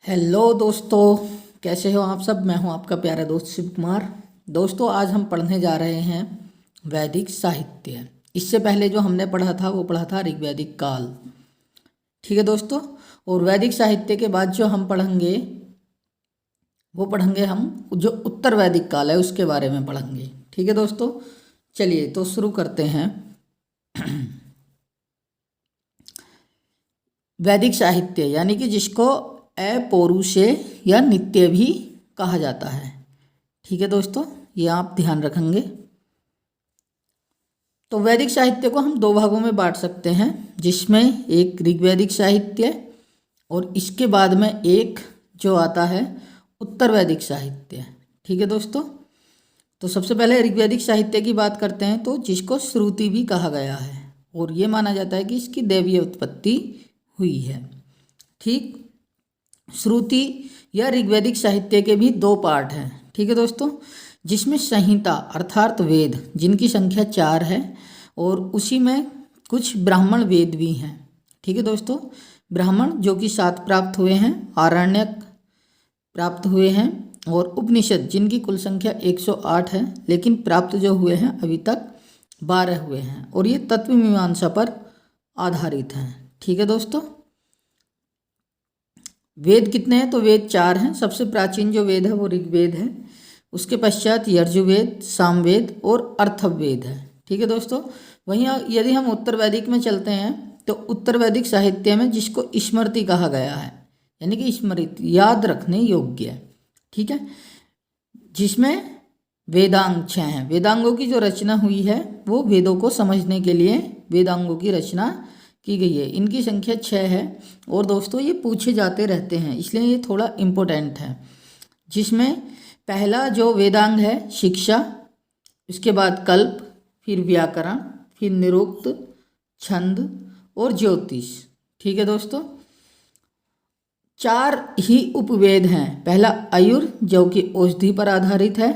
Hello दोस्तों, कैसे हो आप सब। मैं हूं आपका प्यारा दोस्त शिव कुमार। दोस्तों, आज हम पढ़ने जा रहे हैं वैदिक साहित्य। इससे पहले जो हमने पढ़ा था वो पढ़ा था ऋग्वैदिक काल। ठीक है दोस्तों। और वैदिक साहित्य के बाद जो हम पढ़ेंगे वो पढ़ेंगे हम जो उत्तर वैदिक काल है उसके बारे में पढ़ेंगे। ठीक है दोस्तों, चलिए तो शुरू करते हैं। वैदिक साहित्य यानी कि जिसको अपौरुषेय या नित्य भी कहा जाता है। ठीक है दोस्तों, ये आप ध्यान रखेंगे। तो वैदिक साहित्य को हम दो भागों में बांट सकते हैं, जिसमें एक ऋग्वैदिक साहित्य और इसके बाद में एक जो आता है उत्तर वैदिक साहित्य। ठीक है दोस्तों। तो सबसे पहले ऋग्वैदिक साहित्य की बात करते हैं, तो जिसको श्रुति भी कहा गया है और ये माना जाता है कि इसकी दैवीय उत्पत्ति हुई है। ठीक, श्रुति या ऋग्वैदिक साहित्य के भी दो पार्ट हैं। ठीक है दोस्तों, जिसमें संहिता अर्थात वेद जिनकी संख्या 4 है और उसी में कुछ ब्राह्मण वेद भी हैं। ठीक है दोस्तों, ब्राह्मण जो कि 7 प्राप्त हुए हैं, आरण्यक प्राप्त हुए हैं और उपनिषद जिनकी कुल संख्या 108 है, लेकिन प्राप्त जो हुए हैं अभी तक 12 हुए हैं और ये तत्व मीमांसा पर आधारित हैं। ठीक है दोस्तों। वेद कितने हैं, तो वेद 4 हैं। सबसे प्राचीन जो वेद है वो ऋग्वेद है, उसके पश्चात यजुर्वेद, सामवेद और अथर्ववेद है। ठीक है दोस्तों। वहीं यदि हम उत्तर वैदिक में चलते हैं तो उत्तर वैदिक साहित्य में जिसको स्मृति कहा गया है, यानी कि स्मृति याद रखने योग्य है। ठीक है, जिसमें वेदांग 6 हैं। वेदांगों की जो रचना हुई है वो वेदों को समझने के लिए वेदांगों की रचना की गई है। इनकी संख्या 6 है और दोस्तों ये पूछे जाते रहते हैं, इसलिए ये थोड़ा इम्पोर्टेंट है। जिसमें पहला जो वेदांग है शिक्षा, उसके बाद कल्प, फिर व्याकरण, फिर निरुक्त, छंद और ज्योतिष। ठीक है दोस्तों। 4 ही उपवेद हैं। पहला आयुर जो कि औषधि पर आधारित है,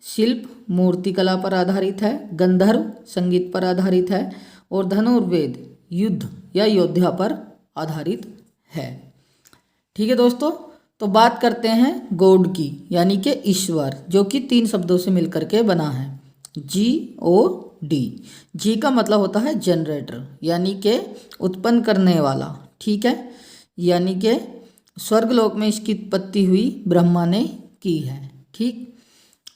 शिल्प मूर्तिकला पर आधारित है, गंधर्व संगीत पर आधारित है और धनुर्वेद युद्ध या योद्धा पर आधारित है। ठीक है दोस्तों। तो बात करते हैं गॉड की, यानी कि ईश्वर, जो कि 3 शब्दों से मिलकर के बना है, GOD। जी का मतलब होता है जनरेटर, यानी कि उत्पन्न करने वाला। ठीक है, यानी कि स्वर्गलोक में इसकी उत्पत्ति हुई ब्रह्मा ने की है। ठीक,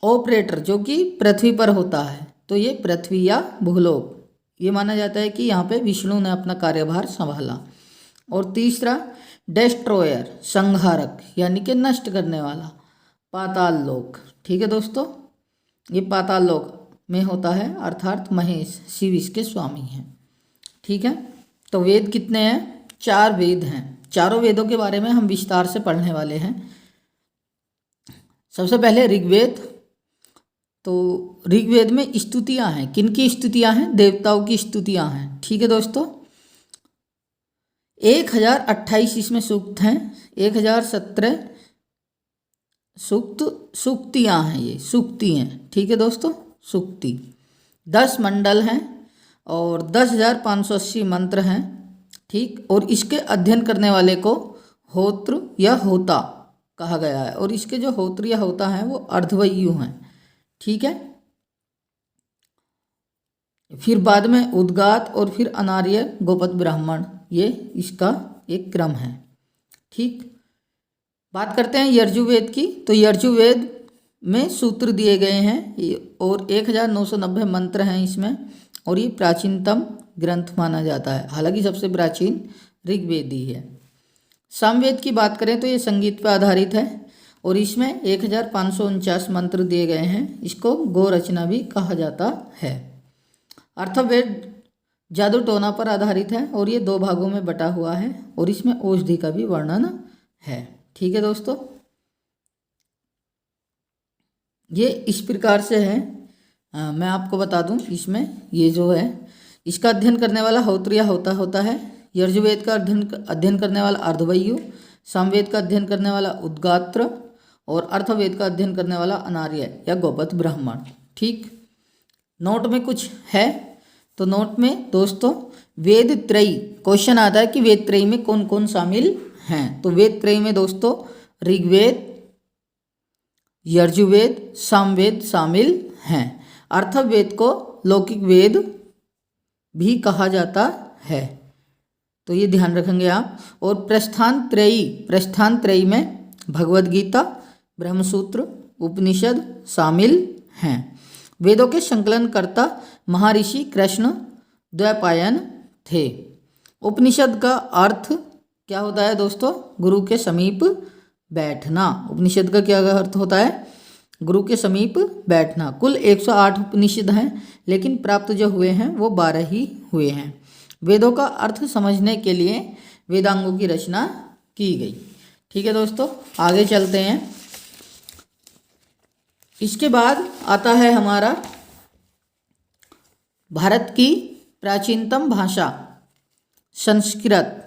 ऑपरेटर जो कि पृथ्वी पर होता है, तो ये पृथ्वी या भूलोक, ये माना जाता है कि यहाँ पे विष्णु ने अपना कार्यभार संभाला। और तीसरा डेस्ट्रॉयर संहारक, यानी कि नष्ट करने वाला, पाताल लोक। ठीक है दोस्तों, ये पाताल लोक में होता है, अर्थात महेश शिव इसके स्वामी हैं। ठीक है। तो वेद कितने हैं, 4 वेद हैं। चारों वेदों के बारे में हम विस्तार से पढ़ने वाले हैं। सबसे पहले ऋग्वेद। तो ऋग्वेद में स्तुतियां हैं। किनकी स्तुतियां हैं, देवताओं की स्तुतियां हैं। ठीक है दोस्तों। 1028 इसमें सूक्त हैं, 1017 सूक्तियां हैं, ये सूक्ति हैं। ठीक है दोस्तों, सूक्ति। 10 मंडल हैं और 10,580 मंत्र हैं। ठीक, और इसके अध्ययन करने वाले को होत्र या होता कहा गया है और इसके जो होत्र या होता हैं वो अर्धवयु हैं। ठीक है। फिर बाद में उद्गात और फिर अनार्य, गोपद, ब्राह्मण, ये इसका एक क्रम है। ठीक, बात करते हैं यजुर्वेद की। तो यजुर्वेद में सूत्र दिए गए हैं और 1990 मंत्र हैं इसमें, और ये प्राचीनतम ग्रंथ माना जाता है। हालांकि सबसे प्राचीन ऋग्वेद ही है। सामवेद की बात करें तो ये संगीत पर आधारित है और इसमें 1549 मंत्र दिए गए हैं। इसको गो रचना भी कहा जाता है। अथर्ववेद जादू टोना पर आधारित है और ये 2 भागों में बटा हुआ है और इसमें औषधि का भी वर्णन है। ठीक है दोस्तों, ये इस प्रकार से है। मैं आपको बता दूं, इसमें ये जो है इसका अध्ययन करने वाला होत्र या होता है। यजुर्वेद का अध्ययन करने वाला अर्धवयु, सामवेद का अध्ययन करने वाला उद्गात्र और अथर्ववेद का अध्ययन करने वाला अनार्य या गोपद, ब्राह्मण। ठीक, नोट में कुछ है तो नोट में दोस्तों वेद त्रयी क्वेश्चन आता है कि वेद त्रयी में कौन कौन शामिल हैं। तो वेद त्रयी में दोस्तों ऋग्वेद, यजुर्वेद, सामवेद शामिल हैं। अथर्ववेद को लौकिक वेद भी कहा जाता है, तो ये ध्यान रखेंगे आप। और प्रस्थान त्रयी में भगवद गीता, ब्रह्मसूत्र, उपनिषद शामिल हैं। वेदों के संकलनकर्ता महर्षि कृष्ण द्वैपायन थे। उपनिषद का अर्थ क्या होता है दोस्तों? गुरु के समीप बैठना। उपनिषद का क्या अर्थ होता है? गुरु के समीप बैठना। कुल 108 उपनिषद हैं, लेकिन प्राप्त जो हुए हैं वो 12 ही हुए हैं। वेदों का अर्थ समझने के लिए वेदांगों की रचना की गई। ठीक है दोस्तों, आगे चलते हैं। इसके बाद आता है हमारा भारत की प्राचीनतम भाषा संस्कृत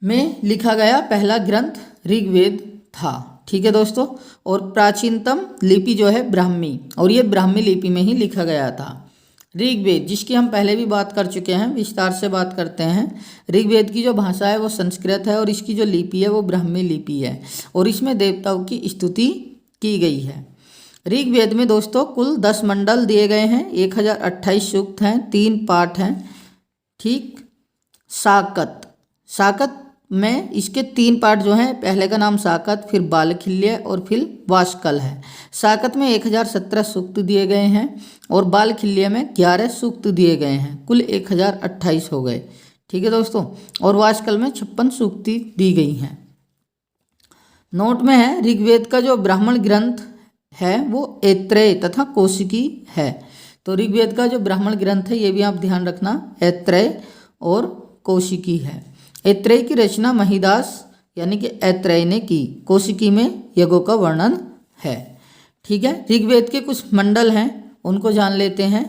में लिखा गया पहला ग्रंथ ऋग्वेद था। ठीक है दोस्तों, और प्राचीनतम लिपि जो है ब्राह्मी, और ये ब्राह्मी लिपि में ही लिखा गया था। ऋग्वेद, जिसकी हम पहले भी बात कर चुके हैं, विस्तार से बात करते हैं। ऋग्वेद की जो भाषा है वो संस्कृत है, और इसकी जो लिपि है वो ब्राह्मी लिपि है, और इसमें देवताओं की स्तुति की गई है। ऋग्वेद में दोस्तों कुल 10 मंडल दिए गए हैं, 1028 सूक्त हैं, 3 पाठ हैं। ठीक, साकत में इसके 3 पार्ट जो हैं, पहले का नाम साकत, फिर बालखिल्य और फिर वाष्कल है। साकत में 1017 सूक्त दिए गए हैं, और बालखिल्य में 11 सूक्त दिए गए हैं, कुल 1028 हो गए। ठीक है दोस्तों, और वाष्कल में 56 सूक्ति दी गई हैं। नोट में है, ऋग्वेद का जो ब्राह्मण ग्रंथ है वो ऐत्रेय तथा कौशिकी है। तो ऋग्वेद का जो ब्राह्मण ग्रंथ है ये भी आप ध्यान रखना, ऐत्रेय और कौशिकी है। ऐत्रेय की रचना महिदास यानी कि ऐत्रेय ने की। कौशिकी में यज्ञों का वर्णन है। ठीक है, ऋग्वेद के कुछ मंडल हैं, उनको जान लेते हैं।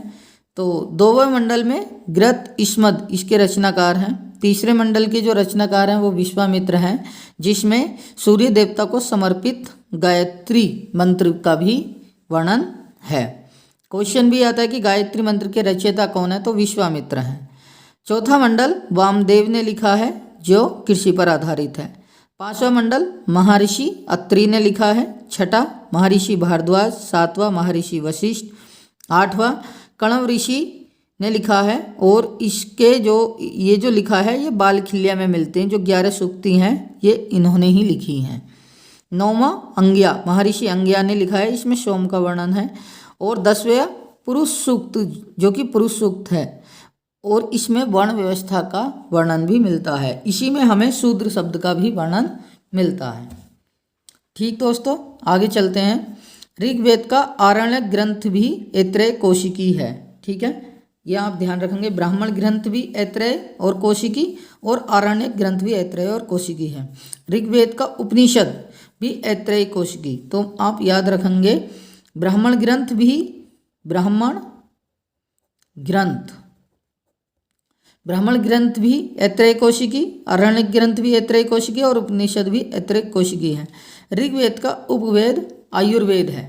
तो 2वें मंडल में ग्रत इस्मद इसके रचनाकार हैं। तीसरे मंडल के जो रचनाकार हैं वो विश्वामित्र हैं, जिसमें सूर्य देवता को समर्पित गायत्री मंत्र का भी वर्णन है। क्वेश्चन भी आता है कि गायत्री मंत्र के रचयिता कौन है, तो विश्वामित्र हैं। चौथा मंडल वामदेव ने लिखा है, जो कृषि पर आधारित है। 5वां मंडल महर्षि अत्रि ने लिखा है। 6ठा महर्षि भारद्वाज। 7वां महर्षि वशिष्ठ। 8वां कण्व ऋषि ने लिखा है, और इसके जो लिखा है ये बालखिल्य में मिलते हैं। जो 11 सूक्ति हैं ये इन्होंने ही लिखी हैं। 9वां अंग्या महर्षि अंग्या ने लिखा है, इसमें सोम का वर्णन है। और 10वां पुरुष सूक्त, जो कि पुरुष सूक्त है, और इसमें वर्ण व्यवस्था का वर्णन भी मिलता है। इसी में हमें शूद्र शब्द का भी वर्णन मिलता है। ठीक दोस्तों, आगे चलते हैं। ऋग्वेद का आरण्यक ग्रंथ भी ऐत्रेय कौशिकी है। ठीक है, यह आप ध्यान रखेंगे, ब्राह्मण ग्रंथ भी ऐत्रेय और कौशिकी, और आरण्यक ग्रंथ भी ऐत्रेय और कौशिकी है। ऋग्वेद का उपनिषद भी ऐत्रेय कौशिकी, तो आप याद रखेंगे ब्राह्मण ग्रंथ भी ऐत्रेय कौशिकी, आरण्यक ग्रंथ भी ऐत्रेय कौशिकी, और उपनिषद भी ऐत्रेय कौशिकी है। ऋग्वेद का उपवेद आयुर्वेद है।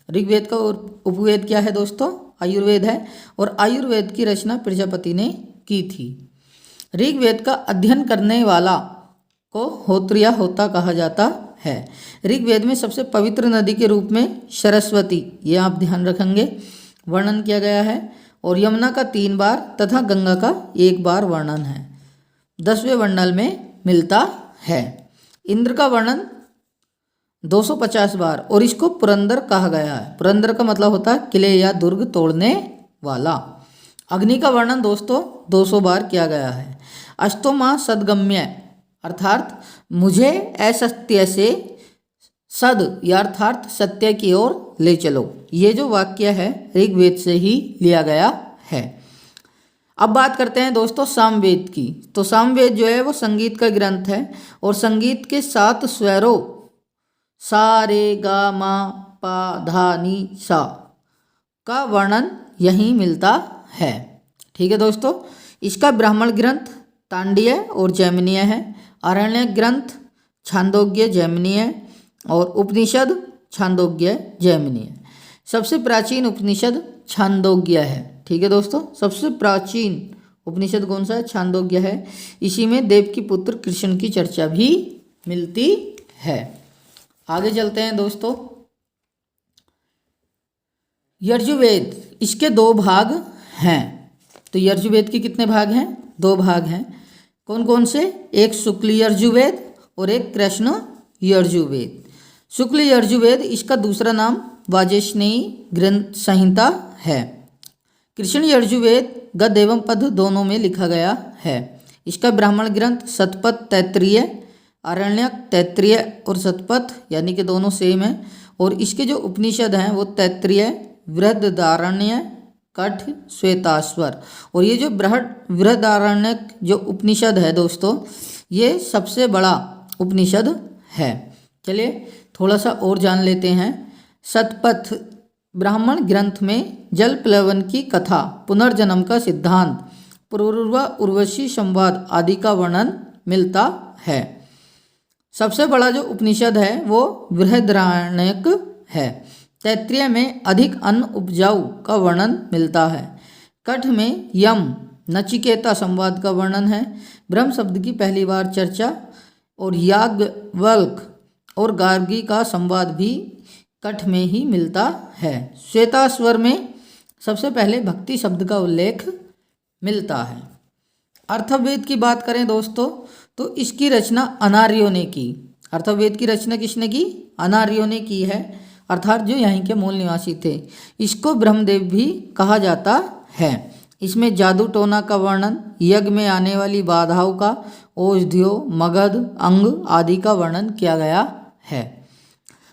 ऋग्वेद का उपवेद क्या है दोस्तों? आयुर्वेद है, और आयुर्वेद की रचना प्रजापति ने की थी। ऋग्वेद का अध्ययन करने वाला को होत्र या होता कहा जाता है। ऋग्वेद में सबसे पवित्र नदी के रूप में सरस्वती, ये आप ध्यान रखेंगे, वर्णन किया गया है। और यमुना का 3 बार तथा गंगा का 1 बार वर्णन है। 10वें मंडल में मिलता है। इंद्र का वर्णन 250 बार, और इसको पुरंदर कहा गया है। पुरंदर का मतलब होता है किले या दुर्ग तोड़ने वाला। अग्नि का वर्णन दोस्तों 200 बार किया गया है। अष्टोमा सदगम्य, अर्थात मुझे असत्य से सद या अर्थात सत्य की ओर ले चलो, ये जो वाक्य है ऋग्वेद से ही लिया गया है। अब बात करते हैं दोस्तों सामवेद की। तो सामवेद जो है वो संगीत का ग्रंथ है, और संगीत के 7 स्वरों सा रे गा मा पा धा नी सा का वर्णन यहीं मिलता है। ठीक है दोस्तों, इसका ब्राह्मण ग्रंथ तांडीय और जैमिनीय है। आरण्यक ग्रंथ छांदोग्य जैमिनीय, और उपनिषद छांदोग्य जैमिनीय। सबसे प्राचीन उपनिषद छांदोग्य है। ठीक है दोस्तों, सबसे प्राचीन उपनिषद कौन सा है? छांदोग्य है। इसी में देव की पुत्र कृष्ण की चर्चा भी मिलती है। आगे चलते हैं दोस्तों। यजुर्वेद, इसके 2 भाग हैं। तो यजुर्वेद के कितने भाग हैं? 2 भाग हैं। कौन कौन से? एक शुक्ल यजुर्वेद और एक कृष्ण यजुर्वेद। शुक्ल यजुर्वेद, इसका दूसरा नाम वाजस्नेयी ग्रंथ संहिता है। कृष्ण यजुर्वेद गद्य एवं पद्य दोनों में लिखा गया है। इसका ब्राह्मण ग्रंथ शतपथ तैत्तिरीय, आरण्यक तैत्तिरीय और शतपथ यानी कि दोनों सेम है। और इसके जो उपनिषद हैं वो तैत्तिरीय, बृहदारण्य, कठ, श्वेताश्वर। और ये जो बृहदारण्यक जो उपनिषद है दोस्तों, ये सबसे बड़ा उपनिषद है। चलिए थोड़ा सा और जान लेते हैं। शतपथ ब्राह्मण ग्रंथ में जल प्लवन की कथा, पुनर्जन्म का सिद्धांत, पूर्वा उर्वशी संवाद आदि का वर्णन मिलता है। सबसे बड़ा जो उपनिषद है वो बृहदारण्यक है। तैत्तिरीय में अधिक अन्न उपजाऊ का वर्णन मिलता है। कठ में यम नचिकेता संवाद का वर्णन है। ब्रह्म शब्द की पहली बार चर्चा और याज्ञवल्क्य और गार्गी का संवाद भी कठ में ही मिलता है। श्वेताश्वर में सबसे पहले भक्ति शब्द का उल्लेख मिलता है। अथर्ववेद की बात करें दोस्तों तो इसकी रचना अनार्यों ने की। अथर्ववेद की रचना किसने की? अनार्यों ने की है, अर्थात जो यहीं के मूल निवासी थे। इसको ब्रह्मदेव भी कहा जाता है। इसमें जादू टोना का वर्णन, यज्ञ में आने वाली बाधाओं का, औषधियों, मगध, अंग आदि का वर्णन किया गया है।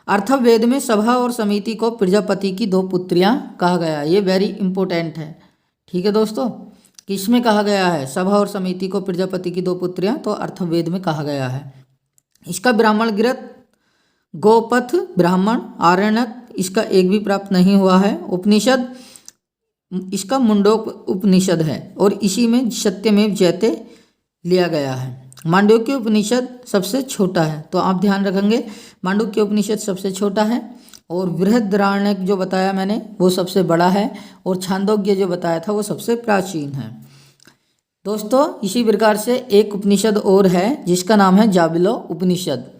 अथर्ववेद में सभा और समिति को प्रजापति की 2 पुत्रियां कहा गया। ये वेरी इंपॉर्टेंट है। ठीक है दोस्तों, किसमें कहा गया है? सभा और समिति को प्रजापति की 2 पुत्रियां, तो अथर्ववेद में कहा गया है। इसका ब्राह्मण ग्रंथ गोपथ ब्राह्मण, आरण्यक इसका एक भी प्राप्त नहीं हुआ है। उपनिषद इसका मुंडोक उपनिषद है और इसी में सत्यमेव जयते लिया गया है। मांडुक्य उपनिषद सबसे छोटा है, तो आप ध्यान रखेंगे मांडुक्य उपनिषद सबसे छोटा है और बृहदारण्यक जो बताया मैंने वो सबसे बड़ा है और छांदोग्य जो बताया था वो सबसे प्राचीन है। दोस्तों इसी प्रकार से एक उपनिषद और है जिसका नाम है जाबिलो उपनिषद।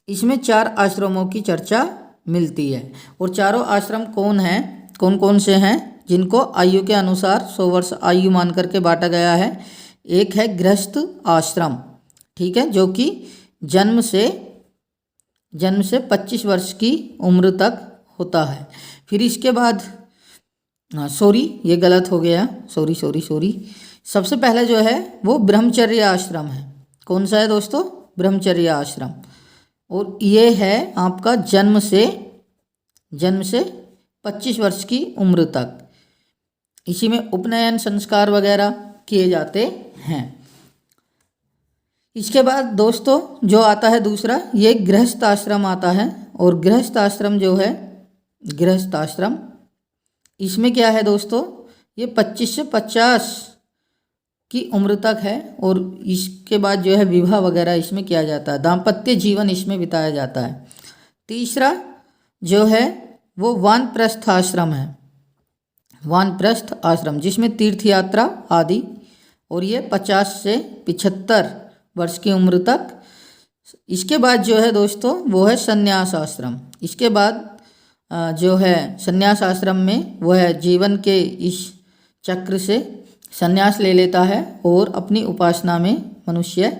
इसमें 4 आश्रमों की चर्चा मिलती है और चारों आश्रम कौन कौन से हैं? जिनको आयु के अनुसार 100 वर्ष आयु मान करके बांटा गया है। एक है गृहस्थ आश्रम, ठीक है, जो कि जन्म से 25 वर्ष की उम्र तक होता है। फिर इसके बाद ये गलत हो गया, सॉरी। सबसे पहले जो है वो ब्रह्मचर्य आश्रम है। कौन सा है दोस्तों? ब्रह्मचर्य आश्रम। और ये है आपका जन्म से 25 वर्ष की उम्र तक। इसी में उपनयन संस्कार वगैरह किए जाते हैं। इसके बाद दोस्तों जो आता है दूसरा, ये गृहस्थ आश्रम आता है। और गृहस्थ आश्रम जो है, गृहस्थ आश्रम इसमें क्या है दोस्तों, ये 25 से 50 की उम्र तक है और इसके बाद जो है विवाह वगैरह इसमें किया जाता है, दाम्पत्य जीवन इसमें बिताया जाता है। तीसरा जो है वो वानप्रस्थ आश्रम है, वानप्रस्थ आश्रम जिसमें तीर्थ यात्रा आदि, और ये 50 से 75 वर्ष की उम्र तक। इसके बाद जो है दोस्तों वो है संन्यास आश्रम। इसके बाद जो है संन्यास आश्रम में वो है जीवन के इस चक्र से संन्यास ले लेता है और अपनी उपासना में मनुष्य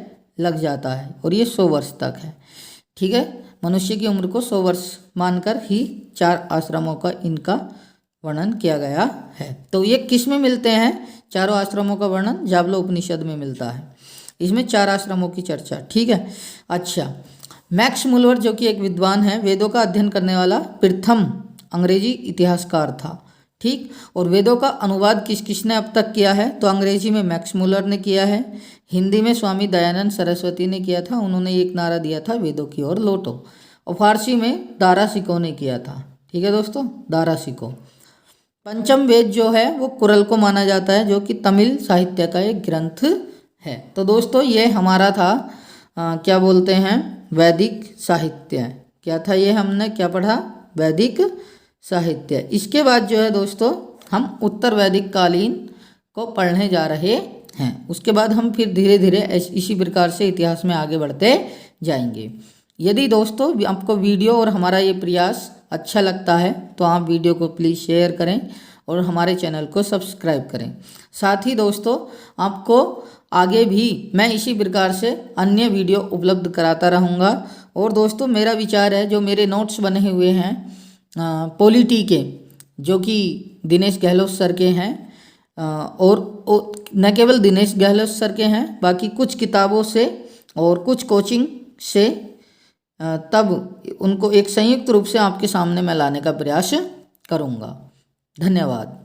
लग जाता है और ये 100 वर्ष तक है। ठीक है, मनुष्य की उम्र को 100 वर्ष मानकर ही 4 आश्रमों का इनका वर्णन किया गया है। तो ये किस में मिलते हैं? चारों आश्रमों का वर्णन जाबलो उपनिषद में मिलता है। इसमें 4 आश्रमों की चर्चा। ठीक है, अच्छा, मैक्स मुलर जो कि एक विद्वान है, वेदों का अध्ययन करने वाला प्रथम अंग्रेजी इतिहासकार था। ठीक, और वेदों का अनुवाद किसने अब तक किया है? तो अंग्रेजी में मैक्स मुलर ने किया है, हिंदी में स्वामी दयानंद सरस्वती ने किया था, उन्होंने एक नारा दिया था वेदों की ओर लौटो, और फारसी में दारा सिको ने किया था। ठीक है दोस्तों, दारा सिको। पंचम वेद जो है वो कुरल को माना जाता है, जो कि तमिल साहित्य का एक ग्रंथ है। तो दोस्तों ये हमारा था क्या बोलते हैं, वैदिक साहित्य। क्या था ये, हमने क्या पढ़ा? वैदिक साहित्य। इसके बाद जो है दोस्तों हम उत्तर वैदिक कालीन को पढ़ने जा रहे हैं। उसके बाद हम फिर धीरे धीरे इसी प्रकार से इतिहास में आगे बढ़ते जाएंगे। यदि दोस्तों आपको वीडियो और हमारा ये प्रयास अच्छा लगता है तो आप वीडियो को प्लीज़ शेयर करें और हमारे चैनल को सब्सक्राइब करें। साथ ही दोस्तों आपको आगे भी मैं इसी प्रकार से अन्य वीडियो उपलब्ध कराता रहूँगा। और दोस्तों मेरा विचार है, जो मेरे नोट्स बने हुए हैं पॉलिटी के, जो कि दिनेश गहलोत सर के हैं, और न केवल दिनेश गहलोत सर के हैं, बाकी कुछ किताबों से और कुछ कोचिंग से, तब उनको एक संयुक्त रूप से आपके सामने मैं लाने का प्रयास करूँगा। धन्यवाद।